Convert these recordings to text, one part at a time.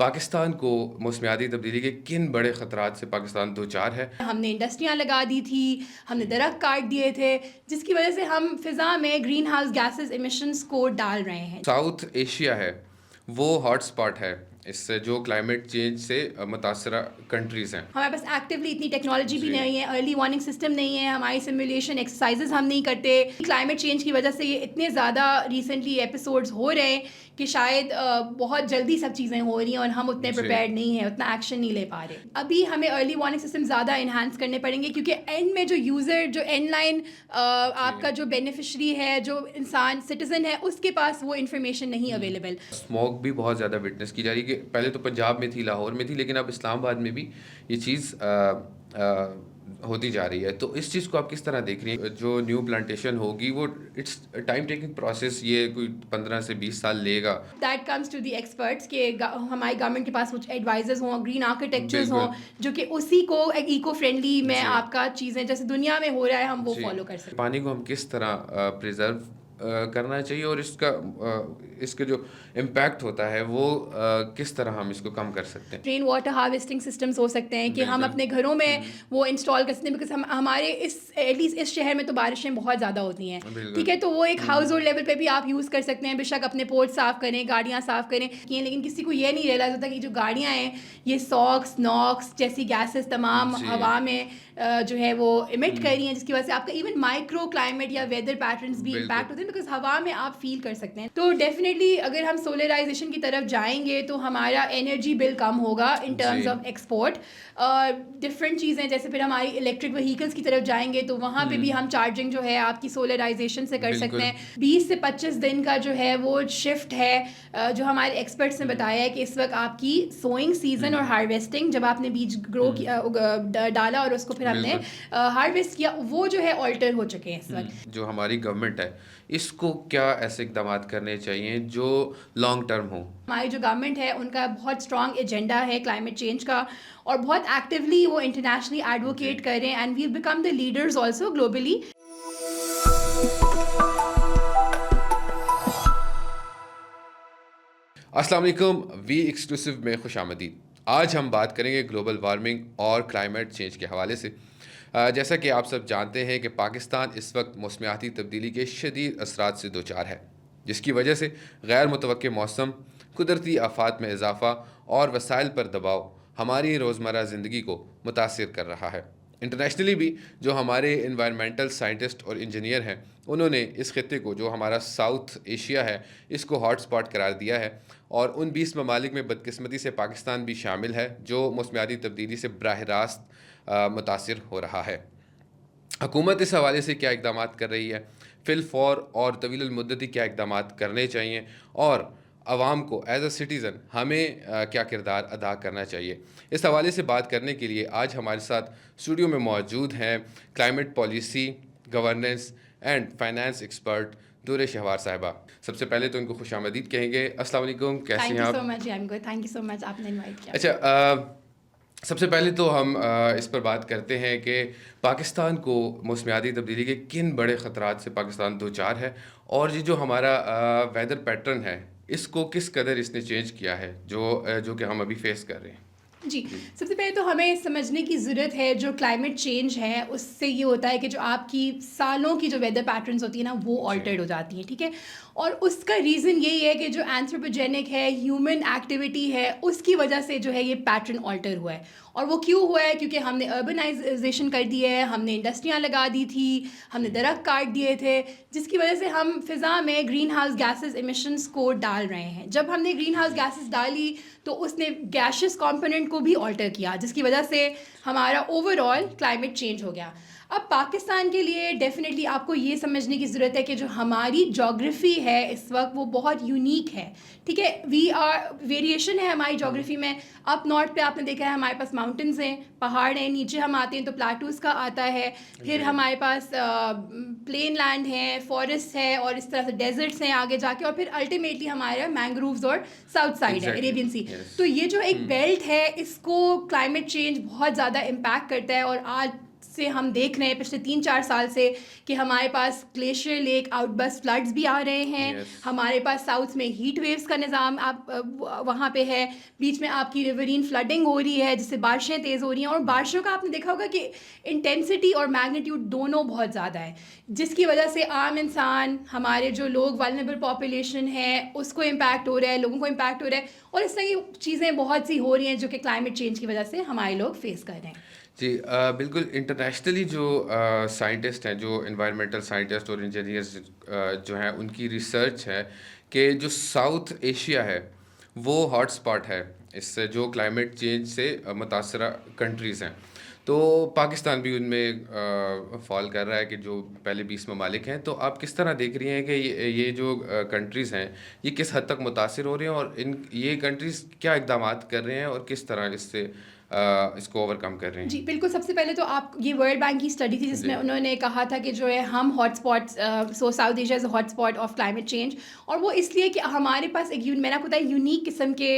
पाकिस्तान को मौसमियाती तब्दीली के किन बड़े ख़तरात से पाकिस्तान दो चार है। हमने इंडस्ट्रियाँ लगा दी थी, हमने दरख्त काट दिए थे, जिसकी वजह से हम फ़िज़ा में ग्रीन हाउस गैसेस एमिशंस को डाल रहे हैं। साउथ एशिया है वो हॉट स्पॉट है इससे जो क्लाइमेट चेंज से मुतासरा कंट्रीज़ हैं। हमारे पास एक्टिवली इतनी टेक्नोलॉजी भी जी नहीं है, अर्ली वार्निंग सिस्टम नहीं है, हमारी सिमुलेशन एक्सरसाइजेज हम नहीं करते। क्लाइमेट चेंज की वजह से ये इतने ज़्यादा रिसेंटली एपिसोड्स हो रहे हैं कि शायद बहुत जल्दी सब चीज़ें हो रही हैं और हम उतने जी प्रिपेयर्ड नहीं हैं, उतना एक्शन नहीं ले पा रहे। अभी हमें अर्ली वार्निंग सिस्टम ज़्यादा इन्हांस करने पड़ेंगे क्योंकि एंड में जो यूज़र, जो एंड लाइन जी। आपका जो बेनिफिशरी है, जो इंसान सिटीज़न है, उसके पास वो इन्फॉर्मेशन नहीं अवेलेबल। स्मॉग भी बहुत ज़्यादा विटनेस की जा रही है कि पहले तो पंजाब में थी, लाहौर में थी, लेकिन अब इस्लामाबाद में भी ये चीज़ होती जा रही है। तो इस चीज़ को आप किस तरह देख रही हैं? जो न्यू प्लांटेशन होगी वो इट्स टाइम टेकिंग प्रोसेस, ये कोई 15 से 20 साल लेगा। That comes to the experts कि हमारी गवर्नमेंट के पास कुछ एडवाइजर्स हों, ग्रीन आर्किटेक्चर्स हों, बिल्कुल। जो कि उसी को इको फ्रेंडली में जी आपका चीज़ें जैसे दुनिया में हो रहा है हम वो जी। फॉलो कर सकते हैं। पानी को हम किस तरह प्रिजर्व करना चाहिए और इसके जो इम्पैक्ट होता है वो किस तरह हम इसको कम कर सकते हैं? रेन वाटर हार्वेस्टिंग सिस्टम्स हो सकते हैं कि हम बिल्कुल। अपने घरों में वो इंस्टॉल कर सकते हैं, बिकॉज हम हमारे इस एटलीस्ट इस शहर में तो बारिशें बहुत ज़्यादा होती हैं। बिल्कुल। ठीक है, तो वो एक हाउस होल्ड लेवल पे भी आप यूज़ कर सकते हैं। बेशक अपने पोर्ट साफ़ करें, गाड़ियाँ साफ़ करें, लेकिन किसी को ये नहीं रियलाइज़ होता कि जो गाड़ियाँ हैं ये सॉक्स नॉक्स जैसी गैसेस तमाम जी। हवा में जो है वो इमिट कर रही हैं, जिसकी वजह से आपका इवन माइक्रो क्लाइमेट या वेदर पैटर्न्स भी बिल्कुल। इम्पैक्ट होते हैं, बिकॉज हवा में आप फील कर सकते हैं। तो डेफिनेटली अगर हम सोलराइजेशन की तरफ जाएंगे तो हमारा एनर्जी बिल कम होगा इन जी। Terms of export. डिफरेंट चीज़ें जैसे फिर हमारी इलेक्ट्रिक व्हीकल्स की तरफ जाएंगे तो वहाँ पे भी हम चार्जिंग जो है आपकी सोलराइजेशन से कर सकते बिल्कुल। हैं। 20 से 25 दिन का जो है वो शिफ्ट है, जो हमारे एक्सपर्ट्स ने बताया है कि इस वक्त आपकी सोइंग सीजन और हार्वेस्टिंग, जब आपने बीज ग्रो डाला और उसको फिर हमने बिल्कुल। हार्वेस्ट किया, वो जो है ऑल्टर हो चुके हैं इस वक्त। जो हमारी गवर्नमेंट है इसको क्या ऐसे इकदाम करने चाहिए जो लॉन्ग टर्म हो? हमारी जो गवर्नमेंट है उनका बहुत स्ट्रॉन्ग एजेंडा है क्लाइमेट चेंज का और बहुत एक्टिवली वो इंटरनेशनली जी। एडवोकेट कर रहे हैं, and we become the leaders also globally. अस्सलाम वालेकुम, वी एक्सक्लूसिव में खुशामदीद। आज हम बात करेंगे ग्लोबल वार्मिंग और क्लाइमेट चेंज के हवाले से। जैसा कि आप सब जानते हैं कि पाकिस्तान इस वक्त मौसमियाती तब्दीली के शदीद असरात से दो चार है, जिसकी वजह से गैर मुतवक्के मौसम, कुदरती आफात में इजाफा और वसाइल पर दबाव हमारी रोज़मर्रा ज़िंदगी को मुतासिर कर रहा है। इंटरनेशनली भी जो हमारे इन्वायरमेंटल साइंटिस्ट और इंजीनियर हैं उन्होंने इस खत्े को, जो हमारा साउथ एशिया है, इसको हॉट स्पॉट करार दिया है और उन 20 ममालिक में बदकिस्मती से पाकिस्तान भी शामिल है जो मौसमियाती तब्दीली से बराह रास्त मुतासिर हो रहा है। हुकूमत इस हवाले से क्या इकदाम कर रही है, फिल फौर और तवील मुद्दती क्या इकदाम करने चाहिए और आवाम को एज अ सिटीज़न हमें क्या किरदार अदा करना चाहिए, इस हवाले से बात करने के लिए आज हमारे साथ स्टूडियो में मौजूद हैं climate policy, governance and finance expert दूर शहवार साहिबा। सबसे पहले तो इनको खुशामदीद कहेंगे। अस्सलाम वालेकुम, कैसे थैंक हैं यू आप? So much, I am good, thank you so much, आपने इनवाइट किया। अच्छा, सबसे पहले तो हम इस पर बात करते हैं कि पाकिस्तान को मौसमियाती तब्दीली के किन बड़े ख़तरात से पाकिस्तान दो चार है और ये जो हमारा वेदर पैटर्न है इसको किस कदर इसने चेंज किया है जो कि हम अभी फेस कर रहे हैं। जी, जी सबसे पहले तो हमें समझने की ज़रूरत है जो क्लाइमेट चेंज है उससे ये होता है कि जो आपकी सालों की जो वेदर पैटर्न्स होती है ना वो जी ऑल्टर्ड हो जाती हैं, ठीक है। और उसका रीज़न यही है कि जो एंथ्रोपोजेनिक है, ह्यूमन एक्टिविटी है, उसकी वजह से जो है ये पैटर्न ऑल्टर हुआ है। और वो क्यों हुआ है? क्योंकि हमने अर्बनाइजेशन कर दी है, हमने इंडस्ट्रियाँ लगा दी थी, हमने दरख्त काट दिए थे, जिसकी वजह से हम फ़िज़ा में ग्रीन हाउस गैसेस एमिशंस को डाल रहे हैं। जब हमने ग्रीन हाउस गैसेस डाली तो उसने गैशियस कंपोनेंट को भी ऑल्टर किया, जिसकी वजह से हमारा ओवरऑल क्लाइमेट चेंज हो गया। अब पाकिस्तान के लिए डेफिनेटली आपको ये समझने की ज़रूरत है कि जो हमारी जोग्राफ़ी है इस वक्त वो बहुत यूनिक है, ठीक है। वेरिएशन है हमारी जोग्राफ़ी में। अप नॉर्थ पे आपने देखा है हमारे पास माउंटेन्स हैं, पहाड़ हैं, नीचे हम आते हैं तो प्लाटूज़ का आता है, फिर जी हमारे पास प्लेन लैंड है, फॉरेस्ट है और इस तरह से डेजर्ट्स हैं आगे जाके, और फिर अल्टीमेटली हमारे मैंग्रोव्स और साउथ साइड है, एग्जैक्टली अरेबियन सी। यस। तो ये जो एक बेल्ट है इसको क्लाइमेट चेंज बहुत ज़्यादा इम्पैक्ट करता है और आज से हम देख रहे हैं पिछले 3-4 साल से कि हमारे पास ग्लेशियर लेक आउटबर्स्ट फ्लड्स भी आ रहे हैं। यस। हमारे पास साउथ में हीट वेव्स का निज़ाम आप वहाँ पे है। बीच में आपकी रिवरीन फ्लडिंग हो रही है जिससे बारिशें तेज़ हो रही हैं, और बारिशों का आपने देखा होगा कि इंटेंसिटी और मैग्नीट्यूड दोनों बहुत ज़्यादा है, जिसकी वजह से आम इंसान, हमारे जो लोग वल्नरेबल पॉपुलेशन है, उसको इम्पैक्ट हो रहा है, लोगों को इम्पैक्ट हो रहा है, और इस तरह की चीज़ें बहुत सी हो रही हैं जो कि क्लाइमेट चेंज की वजह से हमारे लोग फेस कर रहे हैं। जी बिल्कुल इंटरनेशनली जो साइंटिस्ट हैं, जो एनवायरमेंटल साइंटिस्ट और इंजीनियर्स जो हैं, उनकी रिसर्च है कि जो साउथ एशिया है वो हॉट स्पॉट है इससे, जो क्लाइमेट चेंज से मुतासरा कंट्रीज़ हैं। तो पाकिस्तान भी उनमें फॉल कर रहा है कि जो पहले 20 ममालिक हैं। तो आप किस तरह देख रही हैं कि ये जो कंट्रीज़ हैं ये किस हद तक मुतासिर हो रही हैं, और ये कंट्रीज़ क्या इकदामात कर रहे हैं और किस तरह इससे इसको ओवरकम कर रहे जी, हैं? बिल्कुल। सबसे पहले तो आप, ये वर्ल्ड बैंक की स्टडी थी जी। जिसमें उन्होंने कहा था कि जो है हम hotspots, so south Asia is a hotspot of climate change, और वो इसलिए कि हमारे पास एक मैंने आपको बताया यूनिक किस्म के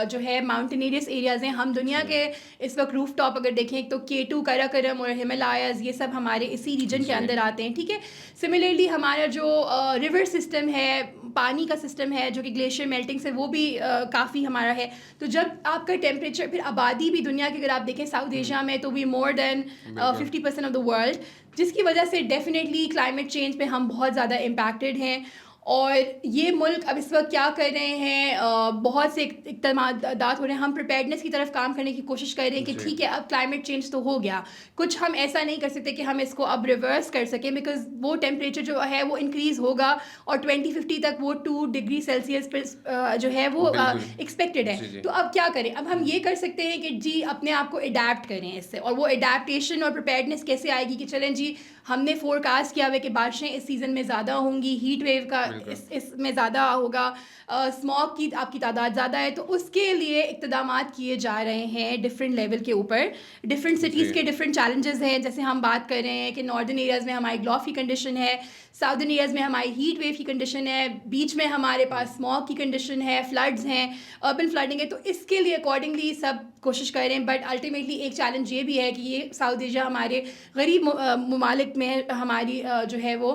जो है माउंटेनियस एरियाज़ हैं। हम दुनिया जी। के इस वक्त रूफ टॉप अगर देखें तो K2, कराकोरम और हिमालयाज़, ये सब हमारे इसी रीजन के जी। अंदर आते हैं, ठीक है। सिमिलरली हमारा जो रिवर सिस्टम है, पानी का सिस्टम है, जो कि ग्लेशियर मेल्टिंग से वो भी काफ़ी हमारा है। तो जब आपका टेम्परेचर, फिर आबादी भी दुनिया की अगर आप देखें साउथ एशिया में, तो वी मोर देन बिल्कुल। 50% ऑफ द वर्ल्ड, जिसकी वजह से डेफिनेटली क्लाइमेट चेंज पे हम बहुत ज़्यादा इम्पैक्टेड हैं। और ये मुल्क अब इस वक्त क्या कर रहे हैं, बहुत से इक़दामात हो रहे हैं। हम प्रिपेयर्डनेस की तरफ काम करने की कोशिश कर रहे हैं कि जी। ठीक है, अब क्लाइमेट चेंज तो हो गया, कुछ हम ऐसा नहीं कर सकते कि हम इसको अब रिवर्स कर सकें, बिकॉज वो टेम्परेचर जो है वो इंक्रीज़ होगा, और 2050 तक वो 2 डिग्री सेल्सियस पर जो है वो बिल्कुल। एक्सपेक्टेड है। जी, जी। तो अब क्या करें? अब हम ये कर सकते हैं कि जी अपने आप को अडेप्ट करें इससे, और वो अडेप्टेशन और प्रिपेयर्डनेस कैसे आएगी कि चलें जी, हमने फोरकास्ट किया हुआ है कि बारिशें इस सीज़न में ज़्यादा होंगी, हीट वेव का बिल्कुल। इसमें ज़्यादा होगा, स्मॉग की आपकी तादाद ज़्यादा है, तो उसके लिए इक़दामात किए जा रहे हैं डिफरेंट लेवल के ऊपर। डिफरेंट सिटीज़ जी। के डिफरेंट चैलेंजेस हैं। जैसे हम बात कर रहे हैं कि नॉर्दर्न एरियाज़ में हमारी ग्लोफ की कंडीशन है, साउदर्न एरियाज़ में हमारी हीट वेव की कंडीशन है, बीच में हमारे पास स्मॉग की कंडीशन है, फ्लड्स हैं, अर्बन फ्लडिंग है। तो इसके लिए अकॉर्डिंगली सब कोशिश कर रहे हैं, बट अल्टीमेटली एक चैलेंज ये भी है कि ये साउथ एशिया हमारे गरीब ममालिक में हमारी जो है वो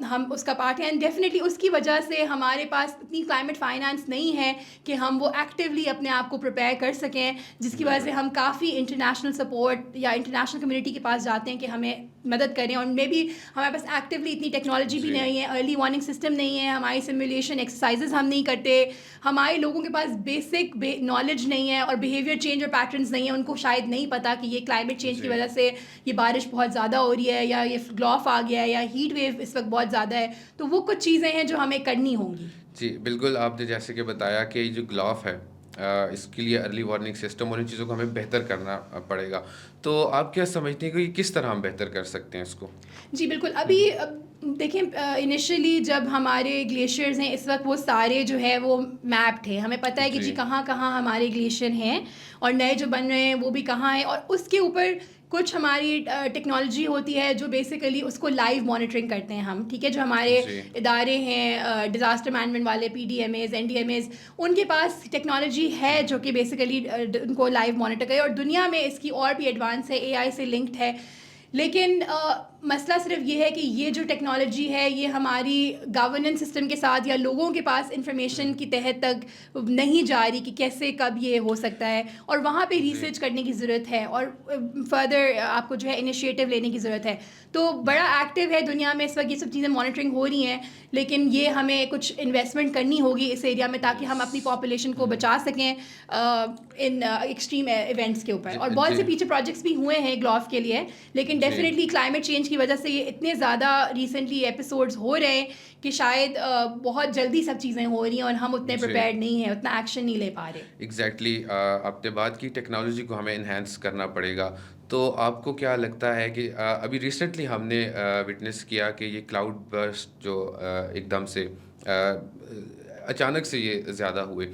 हम उसका पार्ट हैं, एंड डेफिनेटली उसकी वजह से हमारे पास इतनी क्लाइमेट फाइनेंस नहीं है कि हम वो एक्टिवली अपने आप को प्रिपेयर कर सकें, जिसकी वजह से बिल्कुल। हम काफ़ी इंटरनेशनल सपोर्ट या इंटरनेशनल कम्युनिटी के पास जाते हैं कि हमें मदद करें। और मे बी हमारे पास एक्टिवली इतनी टेक्नोलॉजी भी जी। नहीं है, अर्ली वार्निंग सिस्टम नहीं है, हमारी सिमुलेशन एक्सरसाइजेज हम नहीं करते, हमारे लोगों के पास बेसिक नॉलेज नहीं है, और बिहेवियर चेंज और पैटर्न्स नहीं है। उनको शायद नहीं पता कि ये क्लाइमेट चेंज की जी। वजह से ये बारिश बहुत ज़्यादा हो रही है, या ये ग्लोफ आ गया है, या हीट वेव इस वक्त बहुत ज़्यादा है। तो वो कुछ चीज़ें हैं जो हमें करनी होंगी। जी, बिल्कुल आपने जैसे कि बताया कि ये जो ग्लोफ है इसके लिए अर्ली वार्निंग सिस्टम और इन चीज़ों को हमें बेहतर करना पड़ेगा। तो आप क्या समझते हैं कि किस तरह हम बेहतर कर सकते हैं इसको? जी, बिल्कुल। अभी देखें, इनिशियली जब हमारे ग्लेशियर्स हैं इस वक्त, वो सारे जो है वो मैप्ड है, हमें पता है कि जी। जी कहाँ-कहाँ हमारे ग्लेशियर हैं, और नए जो बन रहे हैं वो भी कहाँ हैं, और उसके ऊपर कुछ हमारी टेक्नोलॉजी होती है जो बेसिकली उसको लाइव मॉनिटरिंग करते हैं हम, ठीक है। जो हमारे जी। इदारे हैं डिज़ास्टर मैनेजमेंट वाले, PDMAs, NDMAs, उनके पास टेक्नोलॉजी है जो कि बेसिकली उनको लाइव मॉनिटर करे, और दुनिया में इसकी और भी एडवांस है, AI से लिंक्ड है। लेकिन मसला सिर्फ ये है कि ये जो टेक्नोलॉजी है ये हमारी गवर्नेंस सिस्टम के साथ या लोगों के पास इंफॉर्मेशन की तह तक नहीं जा रही कि कैसे कब ये हो सकता है, और वहाँ पे जी। रिसर्च करने की ज़रूरत है, और फर्दर आपको जो है इनिशिएटिव लेने की ज़रूरत है। तो बड़ा एक्टिव है दुनिया में इस वक्त, ये सब चीज़ें मॉनिटरिंग हो रही हैं, लेकिन ये हमें कुछ इन्वेस्टमेंट करनी होगी इस एरिया में, ताकि हम अपनी पॉपुलेशन को बचा सकें इन एक्सट्रीम इवेंट्स के ऊपर। जी। और बहुत से जी। पीछे प्रोजेक्ट्स भी हुए हैं ग्लोफ के लिए, लेकिन जी। डेफिनेटली क्लाइमेट चेंज की वजह से ये इतने ज़्यादा रिसेंटली एपिसोड्स हो रहे हैं कि शायद बहुत जल्दी सब चीज़ें हो रही हैं, और हम उतने जी। प्रिपेयर्ड नहीं हैं, उतना एक्शन नहीं ले पा रहे। एग्जैक्टली आपने बात की टेक्नोलॉजी को हमें इन्हेंस करना पड़ेगा। तो आपको क्या लगता है कि अभी रिसेंटली हमने विटनेस किया कि ये क्लाउड बर्स्ट जो एकदम से अचानक से ये ज़्यादा हुए,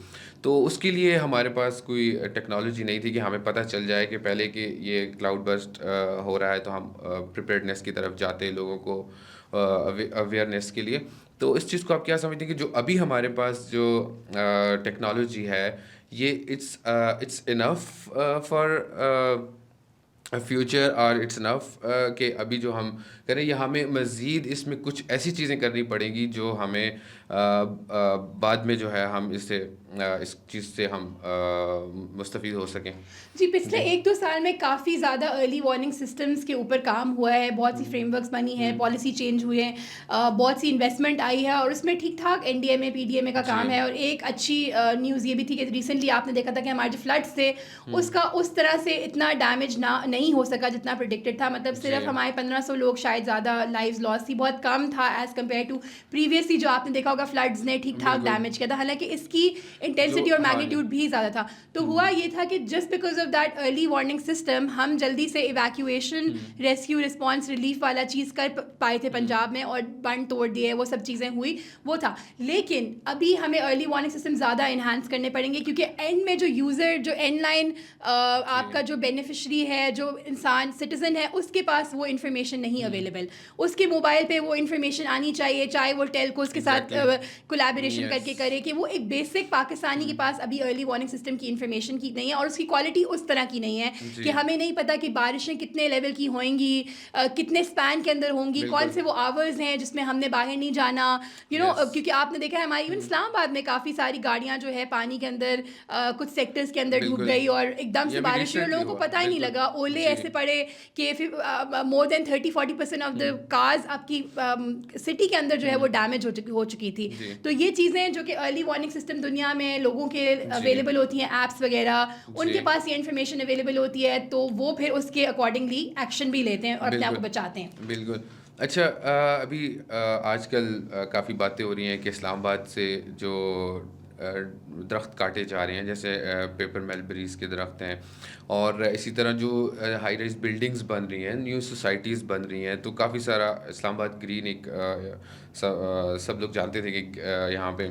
तो उसके लिए हमारे पास कोई टेक्नोलॉजी नहीं थी कि हमें पता चल जाए कि पहले कि ये क्लाउड बर्स्ट हो रहा है, तो हम प्रिपेयर्डनेस की तरफ जाते लोगों को अवेयरनेस के लिए। तो इस चीज़ को आप क्या समझते हैं कि जो अभी हमारे पास जो टेक्नोलॉजी है ये इट्स इनफ फॉर फ्यूचर और इट्स इनफ कि अभी जो हम करें या हमें मज़ीद इसमें कुछ ऐसी चीज़ें करनी पड़ेंगी जो हमें बाद में जो है हम इस चीज़ से हम मुस्तफ़ीद हो सकें। जी, पिछले जी। 1-2 साल में काफ़ी ज़्यादा अर्ली वार्निंग सिस्टम्स के ऊपर काम हुआ है, बहुत सी हुँ, फ्रेमवर्क्स बनी हैं, हुँ। पॉलिसी चेंज हुए हैं, बहुत सी इन्वेस्टमेंट आई है और उसमें ठीक-ठाक एनडीएमए, पीडीएमए का जी। काम है। और एक अच्छी न्यूज़ ये भी थी कि रिसेंटली आपने देखा था कि हमारे जो फ्लड्स थे, हुँ। उसका उस तरह से इतना डैमेज ना नहीं हो सका जितना प्रेडिक्टेड था। मतलब जी। सिर्फ हमारे 1500 लोग शायद ज़्यादा लाइव्स लॉस थी, बहुत कम था एज़ कम्पेयर टू प्रीवियसली जो आपने देखा होगा फ्लड्स ने ठीक-ठाक बिल्कुल। डैमेज किया था। हालाँकि इसकी जो इंटेंसिटी और हाँ जी। मैग्नीट्यूड भी ज़्यादा था। तो हुँ, हुआ ये था कि just because of that early warning system हम जल्दी से इवैक्यूएशन, हुँ, रेस्क्यू, रिस्पांस, रिलीफ वाला चीज़ कर पाए थे हुँ। पंजाब में और बंद तोड़ दिए, वो सब चीज़ें हुई, वो था। लेकिन अभी हमें अर्ली वार्निंग सिस्टम ज़्यादा इन्हांस करने पड़ेंगे क्योंकि एंड में जो यूज़र, जो एंड लाइन जी। आपका जो बेनिफिशरी है, जो इंसान सिटीजन है, उसके पास वो इन्फॉर्मेशन नहीं हुँ। अवेलेबल। उसके मोबाइल पे वो इन्फॉर्मेशन आनी चाहिए, चाहे वो टेलकोस के साथ एग्ज़ैक्टली। Collaboration yes. करके करे, कि वो एक बेसिक पाकिस्तानी के हुँ। पास अभी अर्ली वार्निंग सिस्टम की इन्फॉर्मेशन की नहीं है और उसकी क्वालिटी उस तरह की नहीं है जी। कि हमें नहीं पता कि बारिशें कितने लेवल की होंगी, कितने स्पैन के अंदर होंगी, कौन बिल्कुल। से वो आवर्स हैं जिसमें हमने बाहर नहीं जाना, यस। क्योंकि आपने देखा है हमारी इवन हुँ। इस्लामाबाद में काफ़ी सारी गाड़ियाँ जो है पानी के अंदर कुछ सेक्टर्स के अंदर डूब बिल्कुल। गई और एकदम ये से अभी बारिश हुई और रिसेंटली लोगों को हुआ। पता ही नहीं बिल्कुल। लगा, ओले जी। ऐसे पड़े कि फिर more than 30-40% of the hmm, cars आपकी सिटी के अंदर जो है वो हुँ। डैमेज हो चुकी थी। जी। तो ये चीज़ें जो कि अर्ली वार्निंग सिस्टम दुनिया में लोगों के जी। अवेलेबल होती हैं, ऐप्स वगैरह, जी। उनके पास ये इन्फॉर्मेशन अवेलेबल होती है, तो वो फिर उसके अकॉर्डिंगली एक्शन भी लेते हैं और अपने आप बिल्कुल, को बचाते हैं। बिल्कुल। अच्छा अभी आजकल काफ़ी बातें हो रही हैं कि इस्लामाबाद से जो दरख्त काटे जा रहे हैं जैसे पेपर मलबरीज़ के दरख्त हैं और इसी तरह जो हाई राइज़ बिल्डिंग्स बन रही हैं, न्यू सोसाइटीज़ बन रही हैं, तो काफ़ी सारा इस्लामाबाद ग्रीन सब लोग जानते थे कि यहाँ पे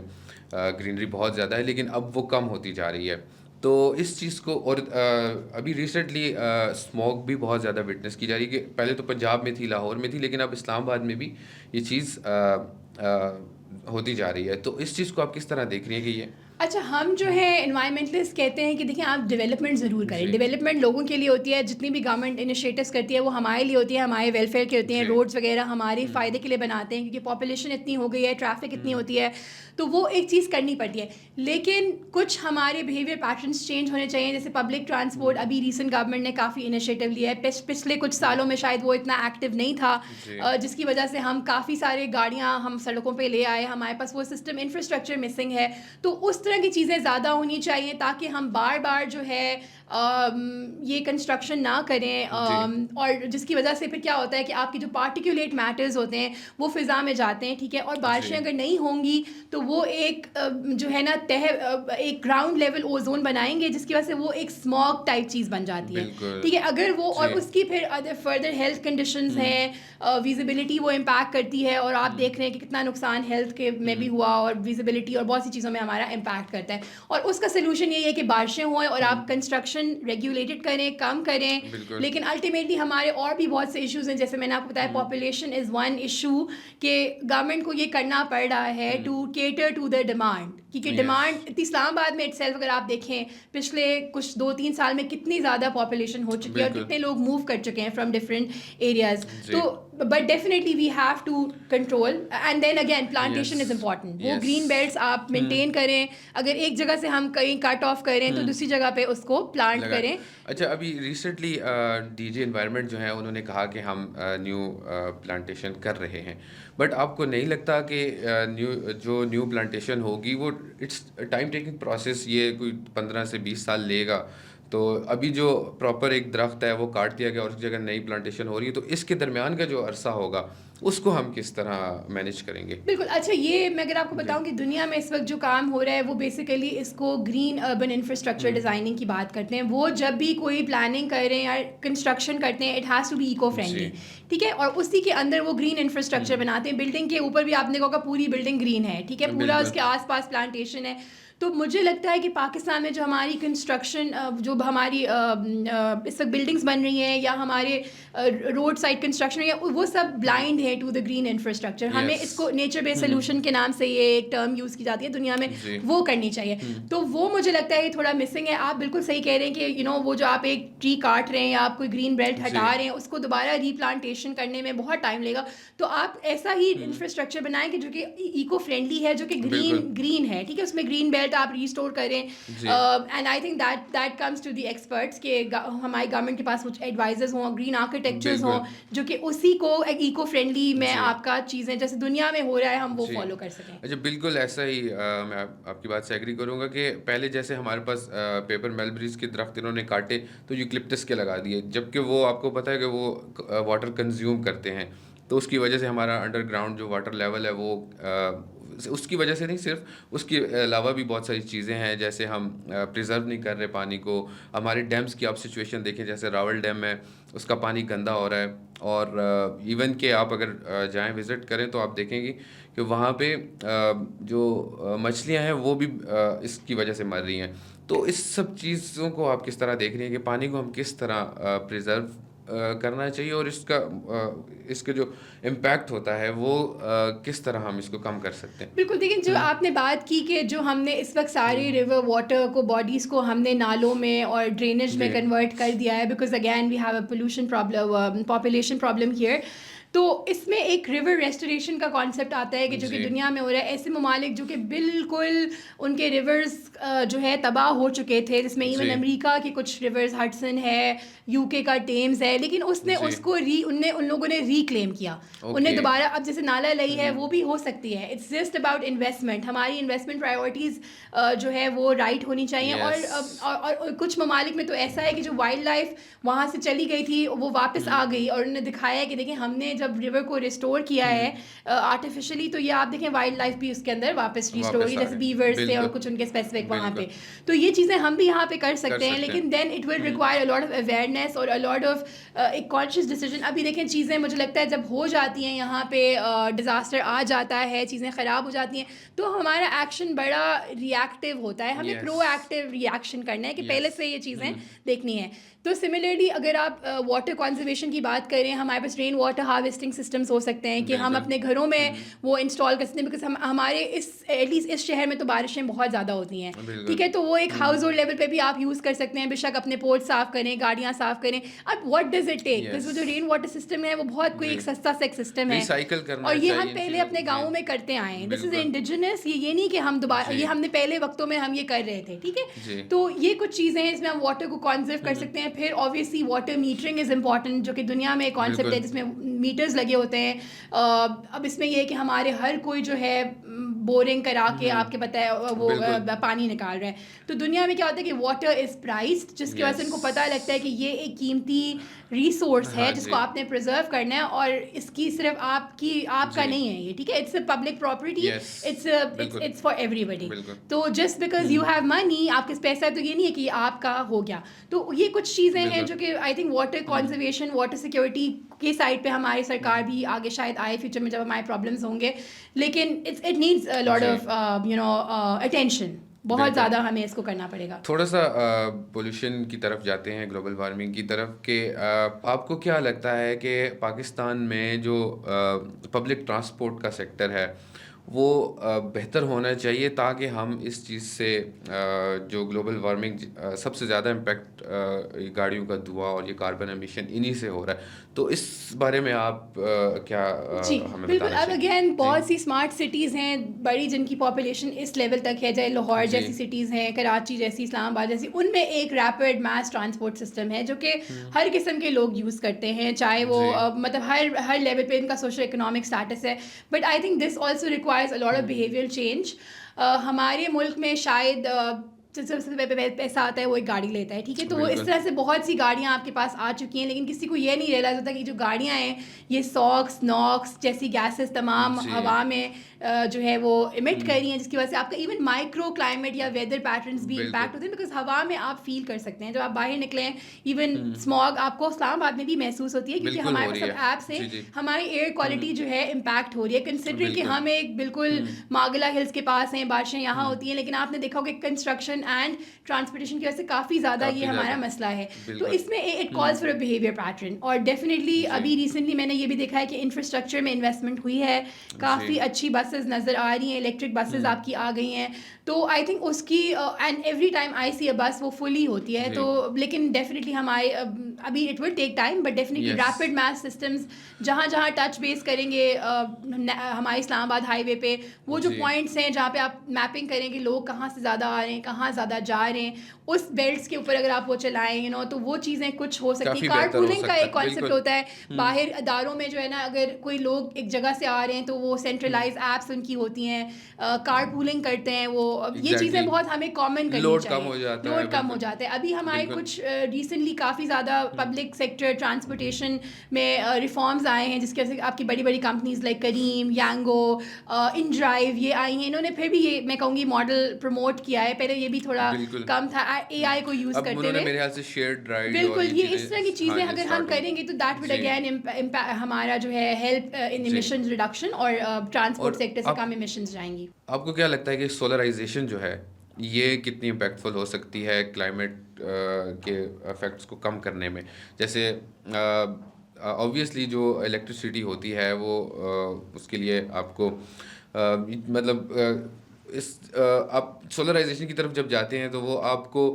ग्रीनरी बहुत ज़्यादा है, लेकिन अब वो कम होती जा रही है। तो इस चीज़ को और अभी रिसेंटली स्मॉग भी बहुत ज़्यादा विटनेस की जा रही है कि पहले तो पंजाब में थी, लाहौर में थी, लेकिन अब इस्लामाबाद में भी ये चीज़ होती जा रही है। तो इस चीज़ को आप किस तरह देख रही हैं कि ये अच्छा, हम जो है एनवायरमेंटलिस्ट कहते हैं कि देखिए आप डेवलपमेंट ज़रूर करें। जी, डेवलपमेंट लोगों के लिए होती है, जितनी भी गवर्नमेंट इनिशिएटिव्स करती है वो हमारे लिए होती है, हमारे वेलफेयर की होती हैं। जी। रोड्स वगैरह हमारे हुँ, फ़ायदे के लिए बनाते हैं क्योंकि पॉपुलेशन इतनी हो गई है, ट्रैफिक इतनी हुँ, होती है, तो वो एक चीज़ करनी पड़ती है। लेकिन कुछ हमारे बिहेवियर पैटर्न्स चेंज होने चाहिए, जैसे पब्लिक ट्रांसपोर्ट। हुँ, अभी रिसेंट गवर्नमेंट ने काफ़ी इनिशिएटिव लिया है। पिछले कुछ सालों में शायद वो इतना एक्टिव नहीं था, जी, जिसकी वजह से हम काफ़ी सारे गाड़ियाँ हम सड़कों पे ले आए, हमारे पास वो सिस्टम इंफ्रास्ट्रक्चर मिसिंग है। तो उस तरह की चीज़ें ज़्यादा होनी चाहिए ताकि हम बार-बार जो है ये कंस्ट्रक्शन ना करें, जी, और जिसकी वजह से फिर क्या होता है कि आपकी जो पार्टिकुलेट मैटर्स होते हैं वो फ़िज़ा में जाते हैं, ठीक है? और बारिशें जी, अगर नहीं होंगी तो वो एक जो है ना एक ग्राउंड लेवल ओज़ोन बनाएँगे जिसकी वजह से वो एक स्मॉग टाइप चीज़ बन जाती है, बिल्कुल, ठीक है? अगर वो और जी, उसकी फिर अदर फर्दर हेल्थ कंडीशंस हुँ, हैं, विज़िबिलिटी वो इम्पैक्ट करती है और आप हुँ, देख रहे हैं कि कितना नुकसान हेल्थ के में भी हुँ, हुआ और विज़िबिलिटी और बहुत सी चीज़ों में हमारा इम्पैक्ट करता है। और उसका सॉल्यूशन यही है कि बारिशें हों और हुँ, आप कंस्ट्रक्शन रेगुलेटेड करें, कम करें। बिल्कुल, लेकिन अल्टीमेटली हमारे और भी बहुत से इश्यूज़ हैं, जैसे मैंने आपको बताया हुँ, पॉपुलेशन इज़ वन इश्यू, कि गवर्नमेंट को ये करना पड़ रहा है हुँ, to cater to the demand, क्योंकि यस, डिमांड इस्लामाबाद में इटसेल्फ अगर आप देखें पिछले कुछ 2-3 साल में कितनी ज़्यादा पॉपुलेशन हो चुकी है और बिल्कुल, कितने लोग मूव कर चुके हैं फ्रॉम डिफरेंट एरियाज़। जी, तो but definitely we have to control and then again yes, plantation is important. वो यस, ग्रीन बेल्ट्स आप हुँ, मेंटेन करें, अगर एक जगह से हम कहीं कट ऑफ करें तो हुँ। दूसरी जगह पे उसको प्लांट लगा करें। अच्छा अभी रिसेंटली डीजी एनवायरनमेंट जो है उन्होंने कहा कि हम न्यू प्लांटेशन कर रहे हैं बट आपको नहीं लगता कि न्यू प्लांटेशन होगी वो इट्स टाइम टेकिंग प्रोसेस ये कोई 15 से 20 साल लेगा तो अभी जो प्रॉपर एक दरख्त है वो काट दिया गया और उसकी जगह नई प्लांटेशन हो रही है तो इसके दरमियान का जो अरसा होगा उसको हम किस तरह मैनेज करेंगे बिल्कुल, अच्छा ये मैं अगर आपको जी बताऊँ कि दुनिया में इस वक़्त जो काम हो रहा है वो बेसिकली इसको ग्रीन अर्बन इंफ्रास्ट्रक्चर हम्म डिज़ाइनिंग की बात करते हैं। वो जब भी कोई प्लानिंग कर रहे हैं या कंस्ट्रक्शन करते हैं, it has to be eco जी फ्रेंडली, ठीक है? और उसी के अंदर वो ग्रीन इंफ्रास्ट्रक्चर हम्म बनाते हैं। बिल्डिंग के ऊपर भी आपने देखा होगा पूरी बिल्डिंग ग्रीन है, ठीक है? पूरा बिल्कुल उसके आस-पास प्लांटेशन है। तो मुझे लगता है कि पाकिस्तान में जो हमारी कंस्ट्रक्शन जो हमारी इस वक्त बिल्डिंग्स बन रही हैं या हमारे रोड साइड कंस्ट्रक्शन है वो सब ब्लाइंड है टू द ग्रीन इंफ्रास्ट्रक्चर. हमें यस. इसको नेचर बेस्ड सोल्यूशन के नाम से ये एक टर्म यूज़ की जाती है दुनिया में, जी. वो करनी चाहिए. तो वो मुझे लगता है थोड़ा मिसिंग है. आप बिल्कुल सही कह रहे हैं कि वो जो आप एक ट्री काट रहे हैं या आप कोई ग्रीन बेल्ट हटा रहे हैं उसको दोबारा रीप्लांटेशन करने में बहुत टाइम लेगा. तो आप ऐसा ही इंफ्रास्ट्रक्चर बनाएं कि जो कि इको फ्रेंडली है, जो कि ग्रीन है, ठीक है. उसमें ग्रीन बेल्ट आप रिस्टोर करें. And I think that comes to the experts के हमारी गवर्नमेंट के पास कुछ एडवाइजर्स हों, ग्रीन आर्किटेक्चर्स हों, जो कि उसी को इको फ्रेंडली में आपका चीज़ें जैसे दुनिया में हो रहा है हम वो फॉलो कर सकें. अच्छा, बिल्कुल ऐसा ही मैं आपकी बात से एग्री करूंगा कि पहले जैसे हमारे पास पेपर मलबरीज के दरख्त इन्होंने काटे तो यूकलिप्टस के लगा दिए, जबकि वो आपको पता है कि वो वाटर कंज्यूम करते हैं. तो उसकी वजह से हमारा अंडरग्राउंड जो वाटर लेवल है वो उसकी वजह से नहीं, सिर्फ उसके अलावा भी बहुत सारी चीज़ें हैं. जैसे हम प्रिजर्व नहीं कर रहे पानी को. हमारे डैम्स की आप सिचुएशन देखें, जैसे रावल डैम है उसका पानी गंदा हो रहा है. और इवन के आप अगर जाएं विज़िट करें तो आप देखेंगे कि वहाँ पे जो मछलियाँ हैं वो भी इसकी वजह से मर रही हैं. तो इस सब चीज़ों को आप किस तरह देख रही हैं कि पानी को हम किस तरह प्रिजर्व करना चाहिए, और इसके जो इम्पैक्ट होता है वो किस तरह हम इसको कम कर सकते हैं? बिल्कुल. देखिए, जो आपने बात की कि जो हमने इस वक्त सारे रिवर वाटर को बॉडीज़ को हमने नालों में और ड्रेनेज में कन्वर्ट कर दिया है, because again we have a pollution problem, population problem here. तो इसमें एक रिवर रेस्टोरेशन का कॉन्सेप्ट आता है कि जो कि दुनिया में हो रहा है. ऐसे ममालिक जो कि बिल्कुल उनके रिवर्स जो है तबाह हो चुके थे, जिसमें इवन अमेरिका के कुछ रिवर्स, हडसन है, यूके का टेम्स है, लेकिन उसने उसको उन लोगों ने रिक्लेम किया. उन्हें दोबारा अब जैसे नाला लई है वो भी हो सकती है. It's just about investment. हमारी इन्वेस्टमेंट प्रायोरिटीज़ जो है वो राइट होनी चाहिए. और कुछ ममालिक में तो ऐसा है कि जो वाइल्ड लाइफ वहाँ से चली गई थी वो वापस आ गई, और उन्होंने दिखाया है कि देखिए हमने जब रिवर को रिस्टोर किया है आर्टिफिशियली, तो ये आप देखें वाइल्ड लाइफ भी उसके अंदर वापस रिस्टोर हुई, जैसे बीवर्स थे और कुछ उनके स्पेसिफिक वहाँ पे. तो ये चीज़ें हम भी यहाँ पे कर सकते हैं, लेकिन then it will require a lot of awareness और अ लॉट ऑफ एक कॉन्शियस डिसीजन. अभी देखें चीज़ें मुझे लगता है जब हो जाती हैं यहाँ पे, डिज़ास्टर आ जाता है, चीज़ें ख़राब हो जाती हैं, तो हमारा एक्शन बड़ा रिएक्टिव होता है. हमें प्रोएक्टिव रिएक्शन करना है कि पहले से ये चीज़ें देखनी है. तो सिमिलरली अगर आप वाटर कंजर्वेशन की बात करें, हमारे पास रेन वाटर हार्वेस्टिंग सिस्टम्स हो सकते हैं कि हम अपने घरों में वो इंस्टॉल कर सकते हैं, बिकॉज हमारे एटलीस्ट इस शहर में तो बारिशें बहुत ज़्यादा होती हैं, ठीक है. तो वो एक हाउस होल्ड लेवल पे भी आप यूज़ कर सकते हैं. बेशक अपने पोर्ट साफ़ करें, गाड़ियाँ साफ़ करें. अब what does it take, because वो जो रेन वाटर सिस्टम है वो बहुत कोई एक सस्ता सा सिस्टम है, और ये हम पहले अपने गाँव में करते आए हैं. This is indigenous. ये नहीं कि हम दोबारा, ये हमने पहले वक्तों में हम ये कर रहे थे, ठीक है. तो ये कुछ चीज़ें हैं इसमें हम वाटर को कॉन्जर्व कर सकते हैं. फिर obviously water metering is important, जो कि दुनिया में एक कॉन्सेप्ट है जिसमें मीटर्स लगे होते हैं. अब इसमें ये है कि हमारे हर कोई जो है बोरिंग करा के आपके बताया वो पानी निकाल रहा है. तो दुनिया में क्या होता है कि वाटर इज़ प्राइस्ड, जिसकी वजह से उनको पता लगता है कि ये एक कीमती रिसोर्स है जिसको आपने प्रिजर्व करना है, और इसकी सिर्फ आपका नहीं है ये, ठीक है. It's a public property, it's for everybody. तो just because you have money, आपके पास पैसा है, तो ये नहीं है कि आपका हो गया. तो ये कुछ चीज़ें हैं जो कि I think water conservation, water security के साइड पे हमारी सरकार भी आगे शायद आए फ्यूचर में जब हमारे प्रॉब्लम्स होंगे, लेकिन it needs a lot of attention. बहुत ज़्यादा हमें इसको करना पड़ेगा. थोड़ा सा पोल्यूशन की तरफ जाते हैं, ग्लोबल वार्मिंग की तरफ के. आपको क्या लगता है कि पाकिस्तान में जो पब्लिक ट्रांसपोर्ट का सेक्टर है वो बेहतर होना चाहिए, ताकि हम इस चीज़ से जो ग्लोबल वार्मिंग सबसे ज़्यादा इम्पेक्ट गाड़ियों का धुआं और ये कार्बन एमिशन इन्हीं से हो रहा है, तो इस बारे में आप क्या हमें बिल्कुल. बताना अब अगेन बहुत सी स्मार्ट सिटीज़ हैं बड़ी, जिनकी पॉपुलेशन इस लेवल तक है, चाहे लाहौर जैसी सिटीज़ हैं, कराची जैसी, इस्लामाबाद जैसी, उनमें एक रैपिड मास ट्रांसपोर्ट सिस्टम है जो कि हर किस्म के लोग यूज़ करते हैं, चाहे वो मतलब हर लेवल पे इनका सोशल इकोनॉमिक स्टेटस है. But I think this also requires a lot of behavioural change. हमारे मुल्क में शायद सबसे पैसा आता है वो एक गाड़ी लेता है, ठीक है? तो वो इस बिल्कुल। तरह से बहुत सी गाड़ियाँ आपके पास आ चुकी हैं, लेकिन किसी को ये नहीं रियलाइज़ होता कि जो गाड़ियाँ हैं, ये सॉक्स, नॉक्स जैसी गैसेज़ तमाम जी। हवा में जो है वो इमिट कर हुँ, रही हैं, जिसकी वजह से आपका इवन माइक्रो क्लाइमेट या वेदर पैटर्न्स भी बिल्कुल। इम्पैक्ट होते हैं, बिकॉज़ हवा में आप फ़ील कर सकते हैं। जब आप बाहर निकलें, इवन हुँ, स्मॉग आपको इस्लामाबाद में भी महसूस होती है, क्योंकि बिल्कुल हमारे हो पास रही अब है। ऐप्स हैं, जी, जी। हमारी एयर हुँ, क्वालिटी जो है इम्पैक्ट हो रही है, कंसिडरिंग कि बिल्कुल। हम एक बिल्कुल हुँ, मागला हिल्स के पास हैं, बारिशें यहाँ हुँ, होती हैं, लेकिन आपने देखा होगा कि कंस्ट्रक्शन एंड ट्रांसपोर्टेशन की वजह से काफ़ी ज़्यादा ये काफ़ी हमारा ज़्यादा। मसला है। तो बिल्कुल। इसमें it hmm, calls for a behaviour pattern, और डेफिनिटली जी, अभी रिसेंटली मैंने ये भी देखा है कि इंफ्रास्ट्रक्चर में इन्वेस्टमेंट हुई है, जी। काफ़ी अच्छी बसेस नज़र आ रही हैं, इलेक्ट्रिक बसेस हुँ, आपकी आ गई हैं। तो आई थिंक उसकी एंड एवरी टाइम आई सी अ बस वो फुली होती है, जी। तो लेकिन डेफिनेटली हमारे अभी it will take time, but definitely yes. Rapid mass systems जहाँ जहाँ टच बेस करेंगे हमारे इस्लामाबाद हाईवे पे, वो जो जी। पॉइंट्स हैं जहाँ पे आप मैपिंग करेंगे लोग कहाँ से ज़्यादा आ रहे हैं, कहाँ ज़्यादा जा रहे हैं, उस बेल्ट्स के ऊपर अगर आप वो चलाएं, तो वो चीज़ें कुछ हो सकती है। काफ़ी कार बेहतर हो पूलिंग का सकता एक है। कॉन्सेप्ट बिल्कुल। होता है हुँ, बाहर अदारों में, जो है ना, अगर कोई लोग एक जगह से आ रहे हैं तो वो हुँ, सेंट्रलाइज एप्स उनकी होती हैं, कार पूलिंग करते हैं वो, ये चीज़ें एग्ज़ैक्टली। बहुत हमें कॉमन करनी लोड कम चाहिए, हो जाता है, लोड कम हो बिल्कुल। जाता है। अभी हमारे बिल्कुल। कुछ रिसेंटली काफ़ी ज़्यादा हुँ, पब्लिक सेक्टर ट्रांसपोर्टेशन में रिफॉर्म्स आए हैं, जिसकी वजह से आपकी बड़ी बड़ी companies like Careem, Yango, inDrive ये आई हैं, इन्होंने फिर भी ये मैं कहूँगी मॉडल प्रमोट किया है। पहले ये भी थोड़ा बिल्कुल। कम था हुँ, एआई को यूज़ अब करते उन्होंने हुए। मेरे ख़्याल से शेयर्ड राइड और बिल्कुल, ये ये इस तरह की चीज़ें हाँ चीज़ें जी, अगर हम स्टार्ट हुई। करेंगे तो दैट वुड जी, अगेन हमारा जो है हेल्प इन जी। इमिशंस रिडक्शन, और ट्रांसपोर्ट और सेक्टर से आप कम इमिशंस जाएँगी। आपको क्या लगता है कि सोलराइज़ेशन जो है, ये कितनी इम्पैक्टफुल हो सकती है क्लाइमेट के इफ़ेक्ट्स को कम करने में? जैसे ऑब्वियसली जो इलेक्ट्रिसिटी होती है वो उसके लिए आपको मतलब आप सोलराइज़ेशन की तरफ जब जाते हैं तो वो आपको